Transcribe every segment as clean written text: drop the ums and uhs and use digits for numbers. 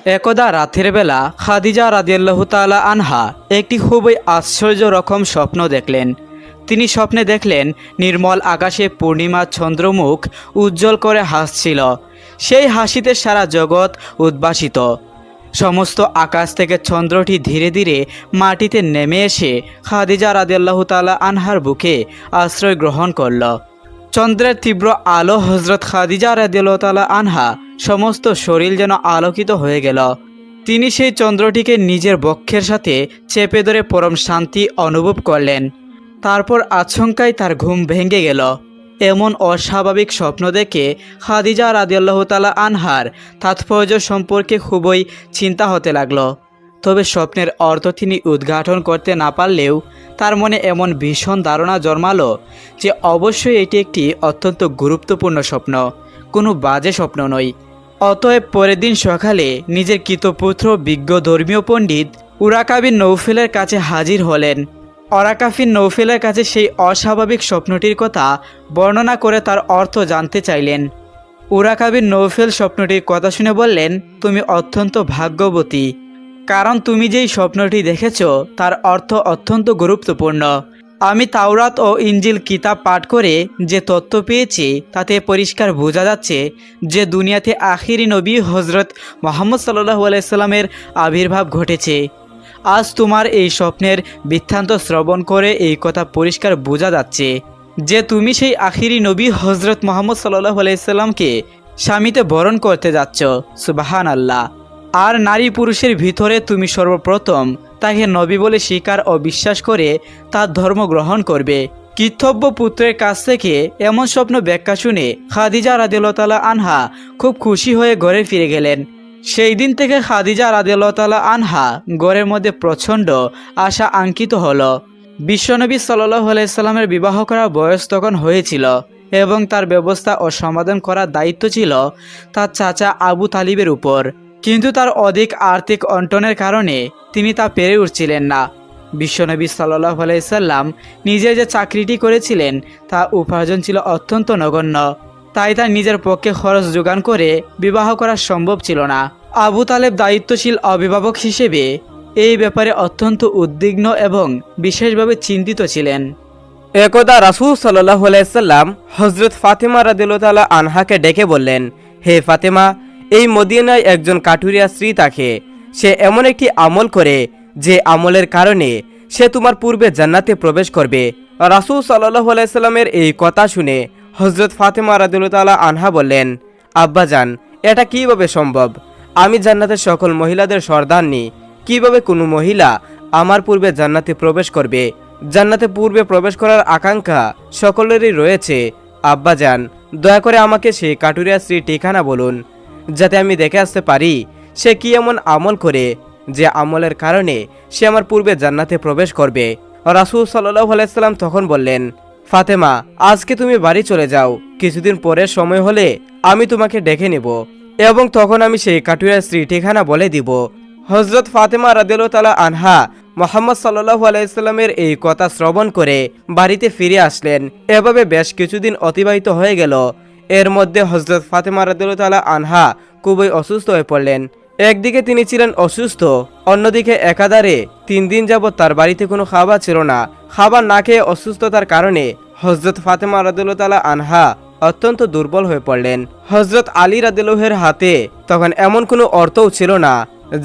একদা রাতের বেলা খাদিজা রাদিয়াল্লাহু তাআলা আনহা একটি খুবই আশ্চর্য রকম স্বপ্ন দেখলেন। তিনি স্বপ্নে দেখলেন নির্মল আকাশে পূর্ণিমা চন্দ্রমুখ উজ্জ্বল করে হাসছিল। সেই হাসিতে সারা জগৎ উদ্ভাসিত। সমস্ত আকাশ থেকে চন্দ্রটি ধীরে ধীরে মাটিতে নেমে এসে খাদিজা রাদিয়াল্লাহু তাআলা আনহার বুকে আশ্রয় গ্রহণ করল। চন্দ্রের তীব্র আলো হযরত খাদিজা রাদিয়াল্লাহু তাআলা আনহা সমস্ত শরীর যেন আলোকিত হয়ে গেল। তিনি সেই চন্দ্রটিকে নিজের বক্ষের সাথে চেপে ধরে পরম শান্তি অনুভব করলেন। তারপর আচমকাই তার ঘুম ভেঙে গেল। এমন অস্বাভাবিক স্বপ্ন দেখে খাদিজা রাদিয়াল্লাহু তাআলা আনহার তাৎপর্য সম্পর্কে খুবই চিন্তা হতে লাগলো। তবে স্বপ্নের অর্থ তিনি উদ্ঘাটন করতে না পারলেও তার মনে এমন ভীষণ ধারণা জন্মালো যে অবশ্যই এটি একটি অত্যন্ত গুরুত্বপূর্ণ স্বপ্ন, কোনো বাজে স্বপ্ন নয়। অতএব পরের দিন সকালে নিজের কৃতপুত্র বিজ্ঞ ধর্মীয় পণ্ডিত উরাকা বিন নৌফেলের কাছে হাজির হলেন। ওরাকা বিন নৌফেলের কাছে সেই অস্বাভাবিক স্বপ্নটির কথা বর্ণনা করে তার অর্থ জানতে চাইলেন। উরাকা বিন নৌফেল স্বপ্নটির কথা শুনে বললেন, তুমি অত্যন্ত ভাগ্যবতী, কারণ তুমি যেই স্বপ্নটি দেখেছ তার অর্থ অত্যন্ত গুরুত্বপূর্ণ। আমি তাওরাত ও ইঞ্জিল কিতাব পাঠ করে যে তথ্য পেয়েছি তাতে পরিষ্কার বোঝা যাচ্ছে যে দুনিয়াতে আখিরি নবী হজরত মুহাম্মদ সাল্লাল্লাহু আলাইহি সাল্লামের আবির্ভাব ঘটেছে। আজ তোমার এই স্বপ্নের বৃত্তান্ত শ্রবণ করে এই কথা পরিষ্কার বোঝা যাচ্ছে যে তুমি সেই আখিরি নবী হজরত মুহাম্মদ সাল্লাল্লাহু আলাইহি সাল্লামকে স্বামীতে বরণ করতে যাচ্ছ। সুবহানাল্লাহ। আর নারী পুরুষের ভিতরে তুমি সর্বপ্রথম তাকে নবী বলে স্বীকার ও বিশ্বাস করে তার ধর্ম গ্রহণ করবে। কর্তব্য পুত্রের কাছ থেকে এমন স্বপ্ন ব্যাখ্যা শুনে খাদিজা রাদিয়াল্লাহু তাআলা আনহা খুব খুশি হয়ে ঘরে ফিরে গেলেন। সেই দিন থেকে খাদিজা রাদিয়াল্লাহু তাআলা আনহা ঘরের মধ্যে প্রচণ্ড আশা আঙ্কিত হলো। বিশ্বনবী সাল্লাল্লাহু আলাইহি সাল্লামের বিবাহ করার বয়স তখন হয়েছিল এবং তার ব্যবস্থা ও সমাধান করার দায়িত্ব ছিল তার চাচা আবু তালিবের উপর। কিন্তু তার অধিক আর্থিক অন্টনের কারণে তিনি তা পেরে উঠছিলেন না। বিশ্বনবী সাল্লাল্লাহু আলাইহি সাল্লাম নিজে যে চাকরিটি করেছিলেন তা উপার্জন ছিল অত্যন্ত নগণ্য, তাই তার নিজের পক্ষে খরচ যোগান করে বিবাহ করা সম্ভব ছিল না। আবু তালেব দায়িত্বশীল অভিভাবক হিসেবে এই ব্যাপারে অত্যন্ত উদ্বিগ্ন এবং বিশেষভাবে চিন্তিত ছিলেন। একদা রাসূল সাল্লাল্লাহু আলাইহি সাল্লাম হযরত ফাতেমা রাদিয়াল্লাহু তাআলা আনহাকে ডেকে বললেন, হে ফাতেমা, এই মদিনায় একজন কাঠুরিয়া স্ত্রী থাকে। সে এমন একটি আমল করে যে আমলের কারণে সে তোমার পূর্বে জান্নাতে প্রবেশ করবে। রাসূল সাল্লাল্লাহু আলাইহি সাল্লামের এই কথা শুনে হযরত ফাতেমা রাদিয়াল্লাহু তাআলা আনহা বললেন, আব্বাজান, এটা কিভাবে সম্ভব? আমি জান্নাতের সকল মহিলাদের সর্দারনি, কিভাবে কোনো মহিলা আমার পূর্বে জান্নাতে প্রবেশ করবে? জান্নাতে পূর্বে প্রবেশ করার আকাঙ্ক্ষা সকলেরই রয়েছে। আব্বাজান, দয়া করে আমাকে সেই কাঠুরিয়া স্ত্রীর ঠিকানা বলুন, যাতে আমি দেখে আসতে পারি সে কি এমন আমল করে যে আমলের কারণে সে আমার পূর্বে জান্নাতে প্রবেশ করবে। রাসূল সাল্লাল্লাহু আলাইহি সাল্লাম তখন বললেন, ফাতেমা, আজকে তুমি বাড়ি চলে যাও। কিছুদিন পরে সময় হলে আমি তোমাকে ডেকে নেব এবং তখন আমি সেই কাঠুরিয়া স্ত্রীর ঠিকানা বলে দিব। হযরত ফাতেমা রাদিয়াল্লাহু তাআলা আনহা মুহাম্মদ সাল্লাল্লাহু আলাইহি সাল্লামের এই কথা শ্রবণ করে বাড়িতে ফিরে আসলেন। এভাবে বেশ কিছুদিন অতিবাহিত হয়ে গেল। এর মধ্যে হযরত ফাতেমা রাদিয়াল্লাহু তাআলা আনহা খুবই অসুস্থ হয়ে পড়লেন। একদিকে তিনি ছিলেন অসুস্থ, অন্যদিকে একাধারে 3 দিন যাবৎ তার বাড়িতে কোনো খাবার ছিল না। খাবার না খেয়ে অসুস্থতার কারণে হযরত ফাতেমা রাদিয়াল্লাহু তাআলা আনহা অত্যন্ত দুর্বল হয়ে পড়লেন। হযরত আলী রাদিয়াল্লাহু এর হাতে তখন এমন কোনো অর্থও ছিল না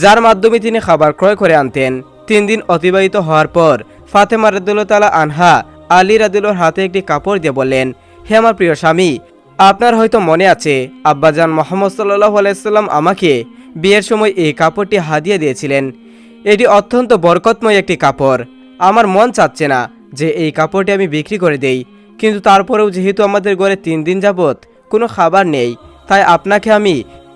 যার মাধ্যমে তিনি খাবার ক্রয় করে আনতেন। 3 দিন অতিবাহিত হওয়ার পর ফাতেমা রাদিয়াল্লাহু তাআলা আনহা আলী রাদিয়াল্লাহুর হাতে একটি কাপড় দিয়ে বললেন, হে আমার প্রিয় স্বামী, আপনার হয়তো মনে আছে আব্বাজান মুহাম্মদ সাল্লাল্লাহু আলাইহি সাল্লাম আমাকে বিয়ের সময় এই কাপড়টি হাদিয়া দিয়েছিলেন। এটি অত্যন্ত বরকতময় একটি কাপড়। আমার মন চাচ্ছে না যে এই কাপড়টি আমি বিক্রি করে দেই, কিন্তু তারপরেও যেহেতু আমাদের ঘরে 3 দিন যাবৎ কোনো খাবার নেই, তাই আপনাকে আমি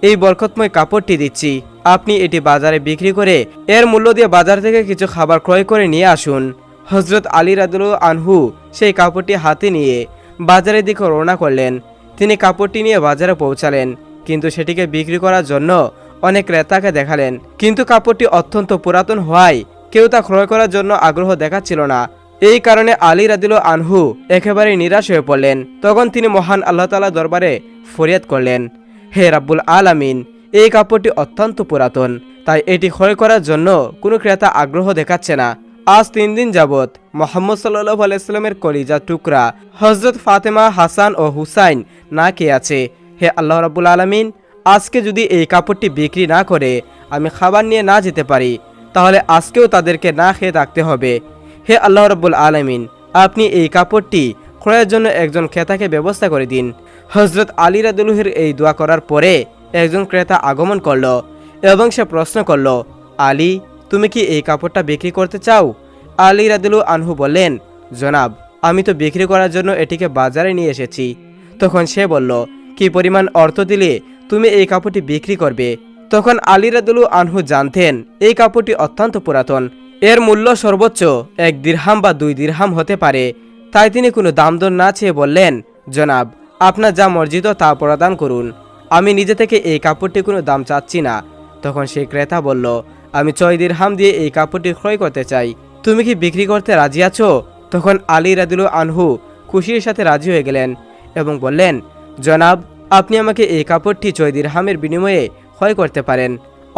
এই বরকতময় কাপড়টি দিচ্ছি। আপনি এটি বাজারে বিক্রি করে এর মূল্য দিয়ে বাজার থেকে কিছু খাবার ক্রয় করে নিয়ে আসুন। হযরত আলী রাদিয়াল্লাহু আনহু সেই কাপড়টি হাতে নিয়ে বাজারের দিকে রওনা করলেন। তিনি কাপড়টি নিয়ে বাজারে পৌঁছালেন, কিন্তু সেটিকে বিক্রি করার জন্য অনেক ক্রেতাকে দেখালেন, কিন্তু কাপড়টি অত্যন্ত পুরাতন হওয়ায় কেউ তা ক্রয় করার জন্য আগ্রহ দেখাচ্ছিল না। এই কারণে আলী রাদিয়াল্লাহু আনহু একেবারে নিরাশ হয়ে পড়লেন। তখন তিনি মহান আল্লাহ তাআলার দরবারে ফরিয়াদ করলেন, হে রাব্বুল আলামিন, এই কাপড়টি অত্যন্ত পুরাতন, তাই এটি ক্রয় করার জন্য কোনো ক্রেতা আগ্রহ দেখাচ্ছে না। আজ 3 দিন যাবৎ মোহাম্মদ সাল্লাল্লাহু আলাইহি সাল্লামের কলিজার টুকরা হযরত ফাতেমা, হাসান ও হুসাইন না খেয়ে আছে। হে আল্লাহ রাব্বুল আলামিন, আজকে যদি এই কাপড়টি বিক্রি না করে আমি খাবার নিয়ে না যেতে পারি, তাহলে আজকেও তাদেরকে না খেয়ে থাকতে হবে। হে আল্লাহ রাব্বুল আলামিন, আপনি এই কাপড়টি ক্রয়ের জন্য একজন ক্রেতাকে ব্যবস্থা করে দিন। হযরত আলী রাদিয়াল্লাহু এই দোয়া করার পরে একজন ক্রেতা আগমন করল এবং সে প্রশ্ন করল, আলী, তুমি কি এই কাপড়টা বিক্রি করতে চাও? আলী রাদিয়াল্লাহু আনহু বললেন, জনাব, আমি তো বিক্রি করার জন্য এটিকে বাজারে নিয়ে এসেছি। তখন সে বলল, কি পরিমাণ অর্থ দিলে তুমি এই কাপড়টি বিক্রি করবে? তখন আলী রাদিয়াল্লাহু আনহু জানতেন এই কাপড়টি অত্যন্ত পুরাতন, এর মূল্য সর্বোচ্চ 1 দিরহাম বা 2 দিরহাম হতে পারে। তাই তিনি কোনো দাম দর না চেয়ে বললেন, জনাব, আপনার যা মর্জিত তা প্রদান করুন, আমি নিজে থেকে এই কাপড়টি কোনো দাম চাচ্ছি না। তখন সেই ক্রেতা বলল, আমি 6 দিরহাম দিয়ে এই কাপড়টি ক্রয় করতে চাই, তুমি কি বিক্রি করতে রাজি আছো? তখন আলী রাদিয়াল্লাহু আনহু খুশির সাথে রাজি হয়ে গেলেন এবং বললেন, জনাব, আপনি আমাকে এই কাপড়টি 6 দিরহামের বিনিময়ে ক্রয় করতে পারেন।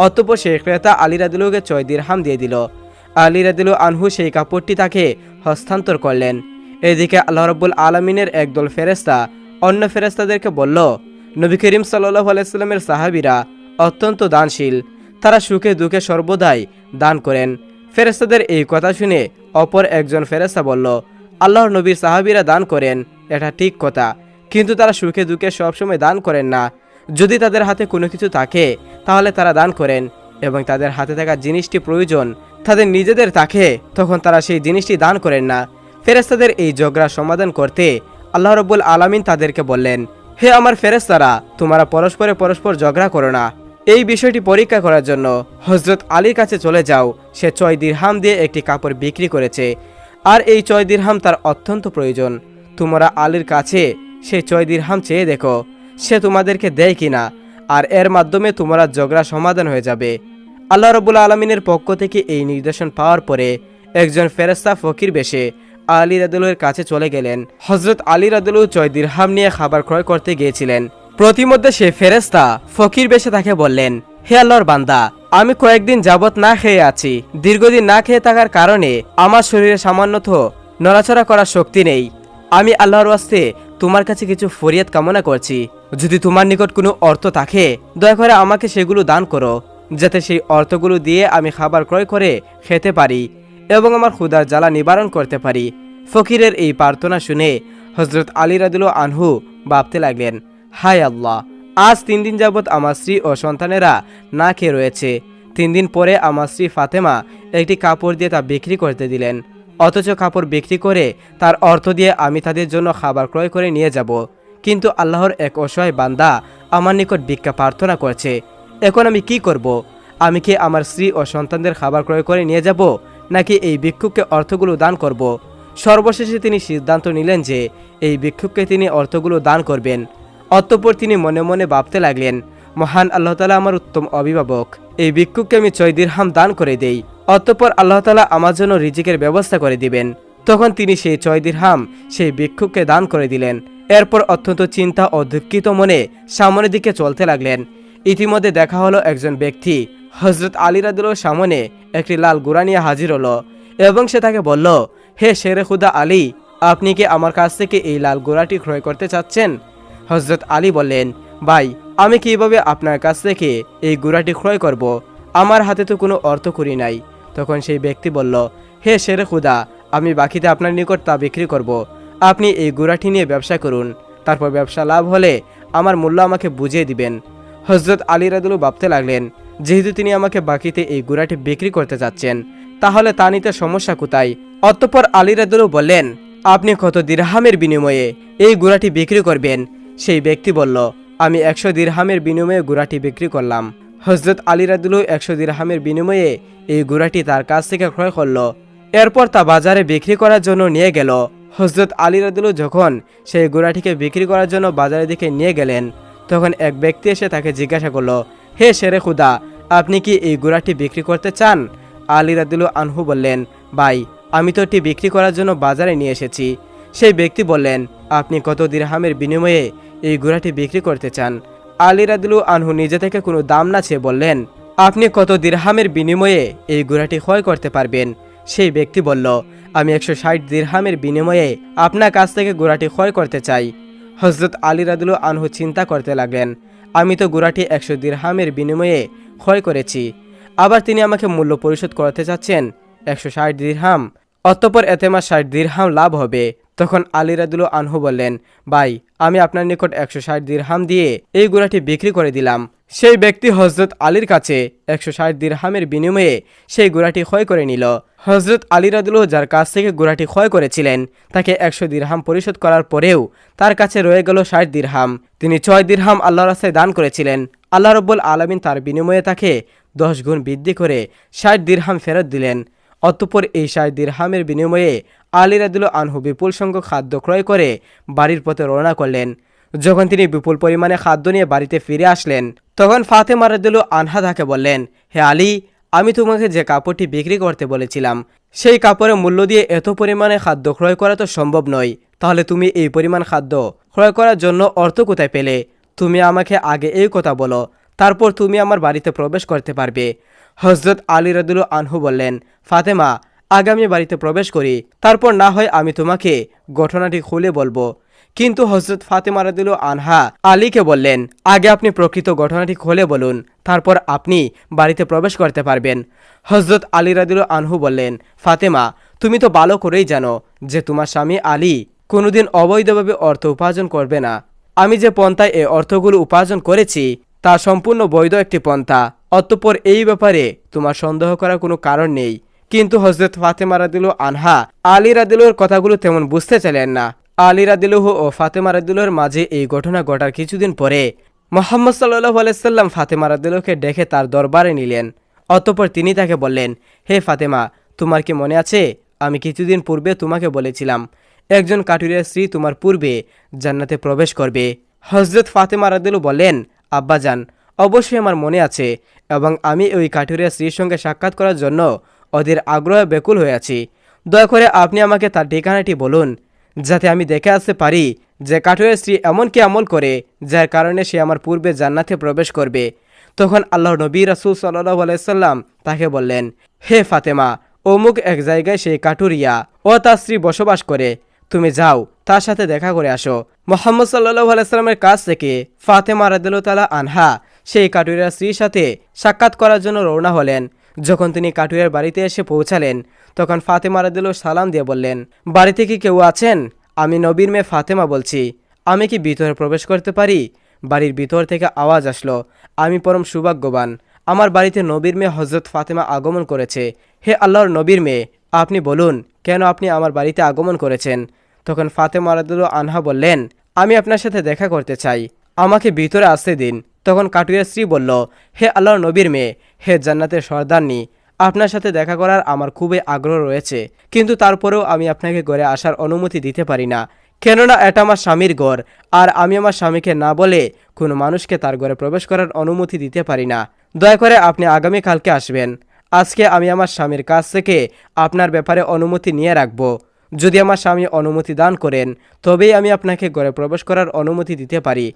অতঃপর সেই ক্রেতা আলী রাদিয়াল্লাহুকে 6 দিরহাম দিয়ে দিল। আলী রাদিয়াল্লাহু আনহু সেই কাপড়টি তাকে হস্তান্তর করলেন। এদিকে আল্লাহ রাব্বুল আলামিনের একদল ফেরেশতা অন্য ফেরেশতাদেরকে বলল, নবী করিম সাল্লাল্লাহু আলাইহি সাল্লামের সাহাবীরা অত্যন্ত দানশীল, তারা সুখে দুঃখে সর্বদাই দান করেন। ফেরেশতাদের এই কথা শুনে অপর একজন ফেরেশতা বলল, আল্লাহর নবীর সাহাবীরা দান করেন, এটা ঠিক কথা, কিন্তু তারা সুখে দুঃখে সবসময় দান করেন না। যদি তাদের হাতে কোনো কিছু থাকে তাহলে তারা দান করেন, এবং তাদের হাতে থাকা জিনিসটি প্রয়োজন তাদের নিজেদের থাকে, তখন তারা সেই জিনিসটি দান করেন না। ফেরেশতাদের এই ঝগড়া সমাধান করতে আল্লাহ রাব্বুল আলামিন তাদেরকে বললেন, হে আমার ফেরেশতারা, তোমরা পরস্পর ঝগড়া করো না। এই বিষয়টি পরীক্ষা করার জন্য হযরত আলীর কাছে চলে যাও। সে 6 দিরহাম দিয়ে একটি কাপড় বিক্রি করেছে, আর এই 6 দিরহাম তার অত্যন্ত প্রয়োজন। তোমরা আলীর কাছে সেই 6 দিরহাম চেয়ে দেখো সে তোমাদেরকে দেয় কিনা, আর এর মাধ্যমে তোমরা ঝগড়া সমাধান হয়ে যাবে। আল্লাহ রাব্বুল আলামিনের পক্ষ থেকে এই নির্দেশন পাওয়ার পরে একজন ফেরেশতা ফকির বেশে আলী রাদিয়াল্লাহুর কাছে চলে গেলেন। হযরত আলী রাদিয়াল্লাহু 6 দিরহাম নিয়ে খাবার ক্রয় করতে গিয়েছিলেন। প্রতিমধ্যে সে ফেরেশতা ফকির বেশে তাকে বললেন, হে আল্লাহর বান্দা, আমি কয়েকদিন যাবত না খেয়ে আছি। দীর্ঘদিন না খেয়ে থাকার কারণে আমার শরীরে সামান্যত নড়াচড়া করার শক্তি নেই। আমি আল্লাহর ওয়াস্তে তোমার কাছে কিছু ফরিয়াদ কামনা করছি। যদি তোমার নিকট কোনো অর্থ থাকে, দয়া করে আমাকে সেগুলো দান করো, যাতে সেই অর্থগুলো দিয়ে আমি খাবার ক্রয় করে খেতে পারি এবং আমার ক্ষুধার জ্বালা নিবারণ করতে পারি। ফকিরের এই প্রার্থনা শুনে হযরত আলী রাদিয়াল্লাহু আনহু ভাবতে লাগলেন, হায় আল্লাহ, আজ 3 দিন যাবৎ আমার স্ত্রী ও সন্তানেরা না খেয়ে রয়েছে। 3 দিন পরে আমার স্ত্রী ফাতেমা একটি কাপড় দিয়ে তা বিক্রি করতে দিলেন, অথচ কাপড় বিক্রি করে তার অর্থ দিয়ে আমি তাদের জন্য খাবার ক্রয় করে নিয়ে যাব। কিন্তু আল্লাহর এক অসহায় বান্দা আমার নিকট ভিক্ষা প্রার্থনা করছে, এখন আমি কি করব? আমি কি আমার স্ত্রী ও সন্তানদের খাবার ক্রয় করে নিয়ে যাব, নাকি এই ভিক্ষুককে অর্থগুলো দান করব? সর্বশেষে তিনি সিদ্ধান্ত নিলেন যে এই ভিক্ষুককে তিনি অর্থগুলো দান করবেন। অতঃপর তিনি মনে মনে ভাবতে লাগলেন, মহান আল্লাহ তাআলা আমার উত্তম অভিভাবক, এই ভিক্ষুককে আমি 6 দিরহাম দান করে দেই, অতঃপর আল্লাহ তাআলা আমার জন্য রিজিকের ব্যবস্থা করে দিবেন। তখন তিনি সেই 6 দিরহাম সেই ভিক্ষুককে দান করে দিলেন। এরপর অত্যন্ত চিন্তা ও দুঃখিত মনে সামনের দিকে চলতে লাগলেন। ইতিমধ্যে দেখা হলো একজন ব্যক্তি হযরত আলী রাদিয়াল্লাহুর সামনে একটি লাল ঘোড়া নিয়ে হাজির হলো এবং সে তাকে বলল, হে শেরে খুদা আলী, আপনি কি আমার কাছ থেকে এই লাল ঘোড়াটি ক্রয় করতে চাচ্ছেন? হযরত আলী বললেন, ভাই, আমি কিভাবে আপনার কাছ থেকে এই ঘোড়াটি ক্রয় করব? আমার হাতে তো কোনো অর্থ করি নাই। তখন সেই ব্যক্তি বলল, হে শেরে খুদা, আমি বাকিতে আপনার নিকট তা বিক্রি করব। আপনি এই ঘোড়াটি নিয়ে ব্যবসা করুন, তারপর ব্যবসা লাভ হলে আমার মূল্য আমাকে বুঝিয়ে দিবেন। হযরত আলী রাদিয়াল্লাহু ভাবতে লাগলেন, যেহেতু তিনি আমাকে বাকিতে এই ঘোড়াটি বিক্রি করতে চাচ্ছেন, তাহলে তা নিতে সমস্যা কোথায়? অতঃপর আলী রাদিয়াল্লাহু বললেন, আপনি কত দিরহামের বিনিময়ে এই ঘোড়াটি বিক্রি করবেন? সেই ব্যক্তি বলল, আমি 100 দিরহামের বিনিময়ে ঘোড়াটি বিক্রি করলাম। হযরত আলী রাদিয়াল্লাহু 100 দিরহামের বিনিময়ে এই ঘোড়াটি তার কাছ থেকে ক্রয় করল। এরপর তা বাজারে বিক্রি করার জন্য নিয়ে গেল। হযরত আলী রাদিয়াল্লাহু যখন সেই ঘোড়াটিকে বিক্রি করার জন্য বাজারের দিকে নিয়ে গেলেন, তখন এক ব্যক্তি এসে তাকে জিজ্ঞাসা করল, হে শেরে খুদা, আপনি কি এই ঘোড়াটি বিক্রি করতে চান? আলী রাদিয়াল্লাহু আনহু বললেন, ভাই, আমি তো এটি বিক্রি করার জন্য বাজারে নিয়ে এসেছি। সেই ব্যক্তি বললেন, আপনি কত দিরহামের বিনিময়ে এই ঘোড়াটি বিক্রি করতে চান? আলী রাদিয়াল্লাহু আনহু নিজে থেকে কোনো দাম না চেয়ে বললেন, আপনি কত দিরহামের বিনিময়ে এই ঘোড়াটি ক্রয় করতে পারবেন? সেই ব্যক্তি বলল, আমি 160 দিরহামের বিনিময়ে আপনার কাছ থেকে ঘোড়াটি ক্রয় করতে চাই। হযরত আলী রাদিয়াল্লাহু আনহু চিন্তা করতে লাগলেন, আমি তো ঘোড়াটি 100 দিরহামের বিনিময়ে ক্রয় করেছি, আবার তিনি আমাকে মূল্য পরিশোধ করতে চাচ্ছেন 160 দিরহাম, অতঃপর এতে আমার 60 দিরহাম লাভ হবে। তখন আলী রাদিয়াল্লাহু আনহু বললেন, ভাই, আমি আপনার নিকট 160 দিরহাম দিয়ে এই ঘোড়াটি বিক্রি করে দিলাম। সেই ব্যক্তি হযরত আলীর কাছে 160 দিরহামের বিনিময়ে সেই ঘোড়াটি ক্রয় করে নিল। হযরত আলী রাদিয়াল্লাহু যার কাছ থেকে ঘোড়াটি ক্রয় করেছিলেন তাকে 100 দিরহাম পরিশোধ করার পরেও তার কাছে রয়ে গেল 60 দিরহাম। তিনি 6 দিরহাম আল্লাহর রাস্তায় দান করেছিলেন। আল্লাহ রাব্বুল আলামিন তার বিনিময়ে তাকে 10 গুণ বৃদ্ধি করে 60 দিরহাম ফেরত দিলেন। অতঃপর এই 60 দিরহামের বিনিময়ে আলী রাদিয়াল্লাহু আনহু বিপুল সংখ্যক খাদ্য ক্রয় করে বাড়ির পথে রওনা করলেন। যখন তিনি বিপুল পরিমাণে খাদ্য নিয়ে বাড়িতে ফিরে আসলেন, তখন ফাতেমা রাদিয়াল্লাহু আনহা তাকে বললেন, হে আলী, আমি তোমাকে যে কাপড়টি বিক্রি করতে বলেছিলাম সেই কাপড়ের মূল্য দিয়ে এত পরিমাণে খাদ্য ক্রয় করা তো সম্ভব নয়। তাহলে তুমি এই পরিমাণ খাদ্য ক্রয় করার জন্য অর্থ কোথায় পেলে? তুমি আমাকে আগে এই কথা বলো, তারপর তুমি আমার বাড়িতে প্রবেশ করতে পারবে। হযরত আলী রাদিয়াল্লাহু আনহু বললেন, ফাতেমা, আগে আমি বাড়িতে প্রবেশ করি, তারপর না হয় আমি তোমাকে ঘটনাটি খুলে বলবো। কিন্তু হযরত ফাতেমা রাদিয়াল্লাহু আনহা আলীকে বললেন, আগে আপনি প্রকৃত ঘটনাটি খুলে বলুন, তারপর আপনি বাড়িতে প্রবেশ করতে পারবেন। হযরত আলী রাদিয়াল্লাহু আনহু বললেন, ফাতেমা, তুমি তো ভালো করেই জানো যে তোমার স্বামী আলী কোনোদিন অবৈধভাবে অর্থ উপার্জন করবে না। আমি যে পন্থায় এই অর্থগুলো উপার্জন করেছি তা সম্পূর্ণ বৈধ একটি পন্থা, অতঃপর এই ব্যাপারে তোমার সন্দেহ করার কোনো কারণ নেই। কিন্তু হযরত ফাতেমা রাদিয়াল্লাহু আনহা আলী রাদিয়াল্লাহুর কথাগুলো তেমন বুঝতে চাইলেন না। আলী রাদিয়াল্লাহু ও ফাতেমা রাদিয়াল্লাহুর মাঝে এই ঘটনা ঘটার কিছুদিন পরে মুহাম্মদ সাল্লাল্লাহু আলাইহি সাল্লাম ফাতেমা রাদিয়াল্লাহুকে ডেকে তার দরবারে নিলেন। অতঃপর তিনি তাকে বললেন, হে ফাতেমা, তোমার কি মনে আছে আমি কিছুদিন পূর্বে তোমাকে বলেছিলাম একজন কাঠুরিয়ার স্ত্রী তোমার পূর্বে জান্নাতে প্রবেশ করবে? হযরত ফাতেমা রাদিয়াল্লাহু বললেন, আব্বাজান, অবশ্যই আমার মনে আছে, এবং আমি ওই কাঠুরিয়া স্ত্রীর সঙ্গে সাক্ষাৎ করার জন্য ওদের আগ্রহে ব্যাকুল হয়ে আছি। দয়া করে আপনি আমাকে তার ঠিকানাটি বলুন, যাতে আমি দেখে আসতে পারি যে কাঠুরিয়া স্ত্রী এমন কি আমল করে যার কারণে সে আমার পূর্বে জান্নাতে প্রবেশ করবে। তখন আল্লাহর নবী রাসূল সাল্লাল্লাহু আলাইহি সাল্লাম তাকে বললেন, হে ফাতেমা, অমুক এক জায়গায় সেই কাঠুরিয়া ও তার স্ত্রী বসবাস করে, তুমি যাও তার সাথে দেখা করে আসো। মুহাম্মদ সাল্লাল্লাহু আলাইহি সাল্লামের কাছ থেকে ফাতেমা রাদিয়াল্লাহু তাআলা আনহা সেই কাঠুরিয়ার স্ত্রীর সাথে সাক্ষাৎ করার জন্য রওনা হলেন। যখন তিনি কাঠুরিয়ার বাড়িতে এসে পৌঁছালেন, তখন ফাতেমা রাদিয়াল্লাহু সালাম দিয়ে বললেন, বাড়িতে কি কেউ আছেন? আমি নবীর মেয়ে ফাতেমা বলছি, আমি কি ভিতরে প্রবেশ করতে পারি? বাড়ির ভিতর থেকে আওয়াজ আসলো, আমি পরম সৌভাগ্যবান, আমার বাড়িতে নবীর মেয়ে হযরত ফাতেমা আগমন করেছে। হে আল্লাহর নবীর মেয়ে, আপনি বলুন কেন আপনি আমার বাড়িতে আগমন করেছেন? তখন ফাতেমা রাদিয়াল্লাহু আনহা বললেন, আমি আপনার সাথে দেখা করতে চাই, আমাকে ভিতরে আসতে দিন। তখন কাঠুরিয়ার স্ত্রী বলল, হে আল্লাহর নবীর মেয়ে, হে জান্নাতের সর্দারনী, আপনার সাথে দেখা করার আমার খুবই আগ্রহ রয়েছে, কিন্তু তারপরেও আমি আপনাকে ঘরে আসার অনুমতি দিতে পারি না, কেননা এটা আমার স্বামীর ঘর, আর আমি আমার স্বামীকে না বলে কোনো মানুষকে তার ঘরে প্রবেশ করার অনুমতি দিতে পারি না। দয়া করে আপনি আগামীকালকে আসবেন। আজকে আমি আমার স্বামীর কাছ থেকে আপনার ব্যাপারে অনুমতি নিয়ে রাখব। যদি আমার স্বামী অনুমতি দান করেন তবেই আমি আপনাকে ঘরে প্রবেশ করার অনুমতি দিতে পারি।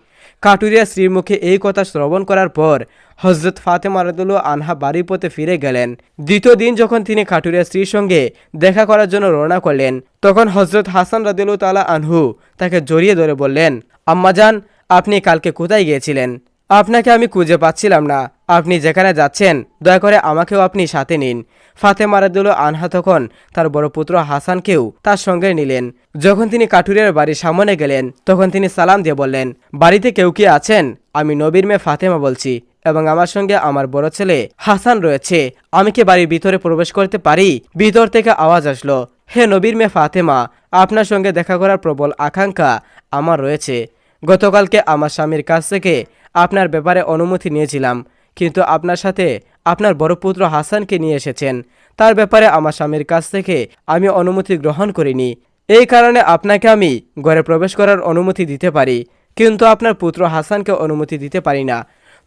কাঠুরিয়া স্ত্রীর মুখে এই কথা শ্রবণ করার পর হযরত ফাতেমা রাদিয়াল্লাহু আনহা বাড়ির পথে ফিরে গেলেন। দ্বিতীয় দিন যখন তিনি কাঠুরিয়া স্ত্রীর সঙ্গে দেখা করার জন্য রওনা করলেন, তখন হযরত হাসান রাদিয়াল্লাহু তাআলা আনহু তাকে জড়িয়ে ধরে বললেন, আম্মাজান, আপনি কালকে কোথায় গিয়েছিলেন? আপনাকে আমি খুঁজে পাচ্ছিলাম না, আপনি যেখানে যাচ্ছেন দয়া করে আমাকেও আপনি সাথে নিন। ফাতেমা রাদিয়াল্লাহু আনহা তখন তার বড় পুত্র হাসানকেও তার সঙ্গে নিলেন। যখন তিনি কাঠুরিয়ার বাড়ির সামনে গেলেন, তখন তিনি সালাম দিয়ে বললেন, বাড়িতে কেউ কি আছেন? আমি নবীর মেয়ে ফাতেমা বলছি, এবং আমার সঙ্গে আমার বড় ছেলে হাসান রয়েছে, আমি কি বাড়ির ভিতরে প্রবেশ করতে পারি? ভিতর থেকে আওয়াজ আসলো, হে নবীর মেয়ে ফাতেমা, আপনার সঙ্গে দেখা করার প্রবল আকাঙ্ক্ষা আমার রয়েছে। গতকালকে আমার স্বামীর কাছ থেকে আপনার ব্যাপারে অনুমতি নিয়েছিলাম, কিন্তু আপনার সাথে আপনার বড় পুত্র হাসানকে নিয়ে এসেছেন, তার ব্যাপারে আমার স্বামীর কাছ থেকে আমি অনুমতি গ্রহণ করিনি। এই কারণে আপনাকে আমি ঘরে প্রবেশ করার অনুমতি দিতে পারি, কিন্তু আপনার পুত্র হাসানকে অনুমতি দিতে পারি না।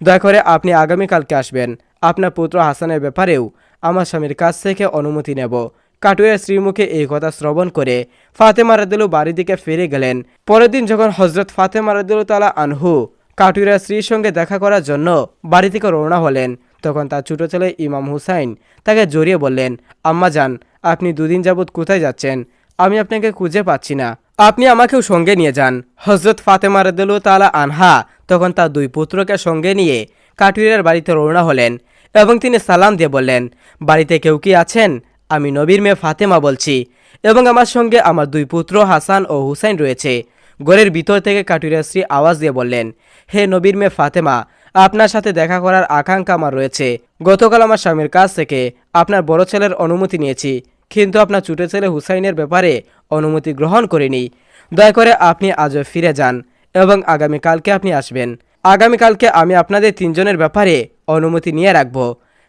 দয়া করে আপনি আগামীকালকে আসবেন, আপনার পুত্র হাসানের ব্যাপারেও আমার স্বামীর কাছ থেকে অনুমতি নেব। কাঠুরিয়ার স্ত্রীর মুখে এই কথা শ্রবণ করে ফাতেমা রাদিয়াল্লাহু বাড়ির দিকে ফিরে গেলেন। পরের দিন যখন হযরত ফাতেমা রাদিয়াল্লাহু তাআলা আনহু কাটুরিয়ার স্ত্রীর সঙ্গে দেখা করার জন্য বাড়ি থেকে রওনা হলেন। তখন তার ছোট ছেলে ইমাম হুসাইন তাকে জড়িয়ে বললেন, আম্মা যান, আপনি দুদিন যাবৎ কোথায় যাচ্ছেন? আমি আপনাকে খুঁজে পাচ্ছি না, আপনি আমাকেও সঙ্গে নিয়ে যান। হজরত ফাতেমা রাদিয়াল্লাহু তাআলা আনহা তখন তার দুই পুত্রকে সঙ্গে নিয়ে কাটুরিয়ার বাড়িতে রওনা হলেন এবং তিনি সালাম দিয়ে বললেন, বাড়িতে কেউ কি আছেন? আমি নবীর মেয়ে ফাতেমা বলছি এবং আমার সঙ্গে আমার দুই পুত্র হাসান ও হুসাইন রয়েছে। ঘরের ভিতর থেকে কাটুরিয়ার স্ত্রী আওয়াজ দিয়ে বললেন, হে নবীর মেয়ে ফাতেমা, আপনার সাথে দেখা করার আকাঙ্ক্ষা আমার রয়েছে। গতকাল আমার স্বামীর কাছ থেকে আপনার বড় ছেলের অনুমতি নিয়েছি, কিন্তু আপনার ছোট ছেলে হুসাইনের ব্যাপারে অনুমতি গ্রহণ করিনি। দয়া করে আপনি আজও ফিরে যান এবং আগামীকালকে আপনি আসবেন। আগামীকালকে আমি আপনাদের তিনজনের ব্যাপারে অনুমতি নিয়ে রাখব।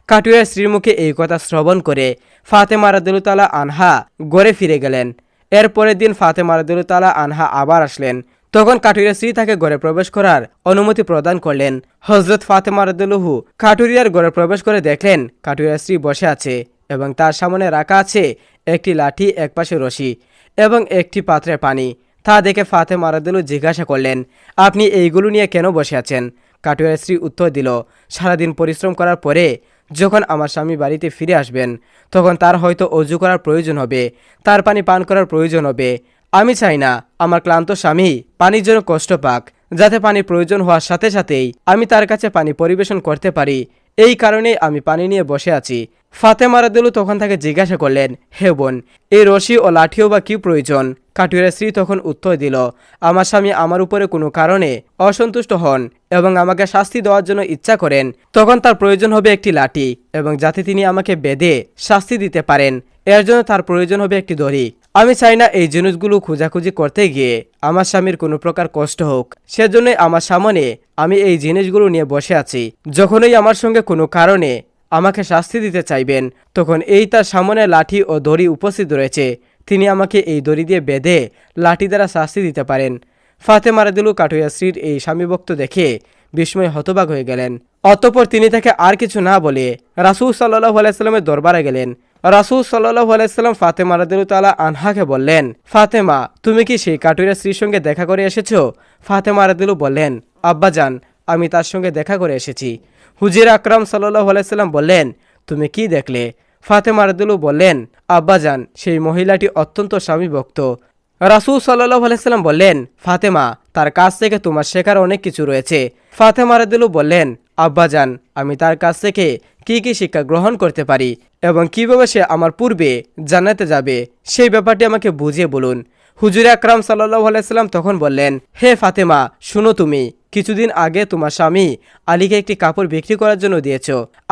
কাটুরিয়ার স্ত্রীর মুখে এই কথা শ্রবণ করে ফাতেমা রাদিয়াল্লাহু তাআলা আনহা ঘরে ফিরে গেলেন। এর পরের দিন ফাতেমা রাদিয়াল্লাহু তাআলা আনহা আবার আসলেন। তখন কাটুরিয়ার স্ত্রী তাকে ঘরে প্রবেশ করার অনুমতি প্রদান করলেন। হযরত ফাতেমা রাদিয়াল্লাহু কাটুরিয়ার ঘরে প্রবেশ করে দেখলেন কাটুরিয়ার স্ত্রী বসে আছে এবং তার সামনে রাখা আছে একটি লাঠি, একপাশে রশি এবং একটি পাত্রে পানি। তা দেখে ফাতেমা রাদিয়াল্লাহু জিজ্ঞাসা করলেন, আপনি এইগুলো নিয়ে কেন বসে আছেন? কাটুরিয়ার স্ত্রী উত্তর দিল, সারাদিন পরিশ্রম করার পরে যখন আমার স্বামী বাড়িতে ফিরে আসবেন তখন তার হয়তো অজু করার প্রয়োজন হবে, তার পানি পান করার প্রয়োজন হবে। আমি চাই না আমার ক্লান্ত স্বামী পানির জন্য কষ্ট পাক, যাতে পানির প্রয়োজন হওয়ার সাথে সাথেই আমি তার কাছে পানি পরিবেশন করতে পারি। এই কারণেই আমি পানি নিয়ে বসে আছি। ফাতেমা রাদিয়াল্লাহু তখন তাকে জিজ্ঞাসা করলেন, হে বোন, এই রশি ও লাঠিও বা কি প্রয়োজন? কাটুরিয়ার স্ত্রী তখন উত্তর দিল, আমার স্বামী আমার উপরে কোনো কারণে অসন্তুষ্ট হন এবং আমাকে শাস্তি দেওয়ার জন্য ইচ্ছা করেন, তখন তার প্রয়োজন হবে একটি লাঠি এবং যাতে তিনি আমাকে বেঁধে শাস্তি দিতে পারেন, এর জন্য তার প্রয়োজন হবে একটি দড়ি। আমি চাই না এই জিনিসগুলো খোঁজাখুঁজি করতে গিয়ে আমার স্বামীর কোনো প্রকার কষ্ট হোক, সেজন্যই আমার সামনে আমি এই জিনিসগুলো নিয়ে বসে আছি। যখনই আমার সঙ্গে কোনো কারণে আমাকে শাস্তি দিতে চাইবেন তখন এই তার সামনে লাঠি ও দড়ি উপস্থিত রয়েছে, তিনি আমাকে এই দড়ি দিয়ে বেঁধে লাঠি দ্বারা শাস্তি দিতে পারেন। ফাতেমা রাদিয়াল্লাহু কাটুরিয়ার স্ত্রীর এই স্বামীভক্ত দেখে বিস্ময়ে হতবাক হয়ে গেলেন। অতঃপর তিনি তাকে আর কিছু না বলে রাসূল সাল্লাল্লাহু আলাইহি সাল্লামের দরবারে গেলেন। রাসূল সাল্লাল্লাহু আলাইহি সাল্লাম ফাতেমা রাদিয়াল্লাহু তাআলা আনহাকে বললেন, ফাতেমা, তুমি কি সেই কাটুরিয়ার স্ত্রীর সঙ্গে দেখা করে এসেছো? ফাতেমা রাদিয়াল্লাহু বললেন, আব্বাজান, আমি তার সঙ্গে দেখা করে এসেছি। হুজুর আকরাম সাল্লাল্লাহু আলাইহি সাল্লাম বললেন, তুমি কি দেখলে? ফাতেমা রাদিয়াল্লাহু বললেন, আব্বাজান, সেই মহিলাটি অত্যন্ত স্বামীভক্ত। রাসূল সাল্লাল্লাহু আলাইহি সাল্লাম বললেন, ফাতেমা, তার কাছ থেকে তোমার শেখার অনেক কিছু রয়েছে। ফাতেমা রাদিয়াল্লাহু বললেন, আব্বাজান, আমি তার কাছ থেকে কি কি শিক্ষা গ্রহণ করতে পারি এবং কিভাবে সে আমার পূর্বে জান্নাতে যাবে সেই ব্যাপারটি আমাকে বুঝিয়ে বলুন। হুজুর আকরাম সাল্লাল্লাহু আলাইহি সাল্লাম তখন বললেন, হে ফাতেমা, শুনো, তুমি কিছুদিন আগে তোমার স্বামী আলীকে একটি কাপড় বিক্রি করার জন্য দিয়েছ।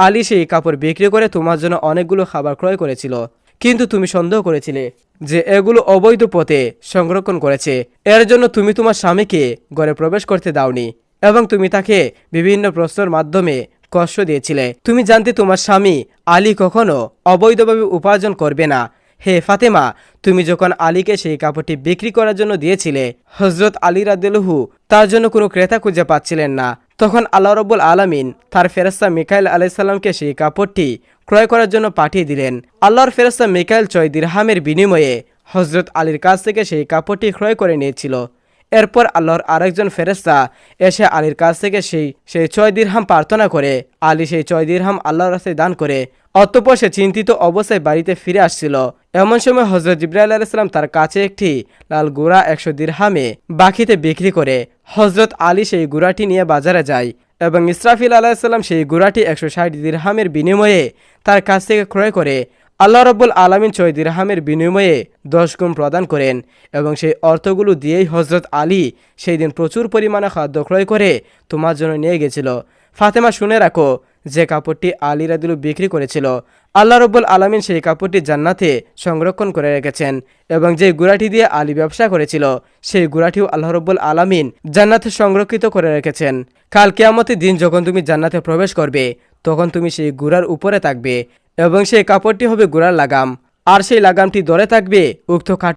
আলী সেই কাপড় বিক্রি করে তোমার জন্য অনেকগুলো খাবার ক্রয় করেছিল, কিন্তু তুমি সন্দেহ করেছিলে যে এগুলো অবৈধ পথে সংরক্ষণ করেছে। এর জন্য তুমি তোমার স্বামীকে ঘরে প্রবেশ করতে দাওনি এবং তুমি তাকে বিভিন্ন প্রশ্নের মাধ্যমে কষ্ট দিয়েছিলে। তুমি জানতে তোমার স্বামী আলী কখনো অবৈধভাবে উপার্জন করবে না। হে ফাতেমা, তুমি যখন আলীকে সেই কাপড়টি বিক্রি করার জন্য দিয়েছিলে, হযরত আলী রাদিয়াল্লাহু তার জন্য কোনো ক্রেতা খুঁজে পাচ্ছিলেন না। তখন আল্লাহ রাব্বুল আলামিন তার ফেরেশতা মিকাইল আলাইহিস সালামকে সেই কাপড়টি ক্রয় করার জন্য পাঠিয়ে দিলেন। আল্লাহর ফেরেশতা মিকাইল 6 দিরহামের বিনিময়ে হযরত আলীর কাছ থেকে সেই কাপড়টি ক্রয় করে নিয়েছিল। এরপর আল্লাহর আরেকজন ফেরেশতা এসে আলীর কাছ থেকে সেই 6 দিরহাম প্রার্থনা করে আলী সেই 6 দিরহাম আল্লাহর রাস্তায় দান করে। অতঃপর সে চিন্তিত অবস্থায় বাড়িতে ফিরে আসছিল। এমন সময় হযরত জিবরাইল আলাইহিস সালাম তার কাছে একটি লাল গুড়া 100 দিরহামে বাকিতে বিক্রি করে। হযরত আলী সেই গুড়াটি নিয়ে বাজারে যায় এবং ইসরাফিল আলাইহিস সালাম সেই গুড়াটি 160 দিরহামের বিনিময়ে তার কাছ থেকে ক্রয় করে। আল্লাহ রাব্বুল আলামিন 6 দিরহামের বিনিময়ে 10 গুণ প্রদান করেন এবং সেই অর্থগুলো দিয়েই হযরত আলী সেই দিন প্রচুর পরিমাণে খাদ্য ক্রয় করে তোমার জন্য নিয়ে গেছিল। ফাতেমা, শুনে রাখো, যে কাপড়টি আলী রাদিয়াল্লাহু বিক্রি করেছিল, আল্লাহ রাব্বুল আলামিন সেই কাপড়টি জান্নাতে সংরক্ষণ করে রেখেছেন এবং যে গুড়াটি দিয়ে আলী ব্যবসা করেছিল সেই গুড়াটিও আল্লাহ রাব্বুল আলামিন জান্নাতে সংরক্ষিত করে রেখেছেন। কাল কিয়ামতের দিন যখন তুমি জান্নাতে প্রবেশ করবে তখন তুমি সেই গুড়ার উপরে থাকবে এবং সেই কাপড়টি হবে গুড়ার লাগাম, আর সেই লাগামটি ধরে থাকবে উক্ত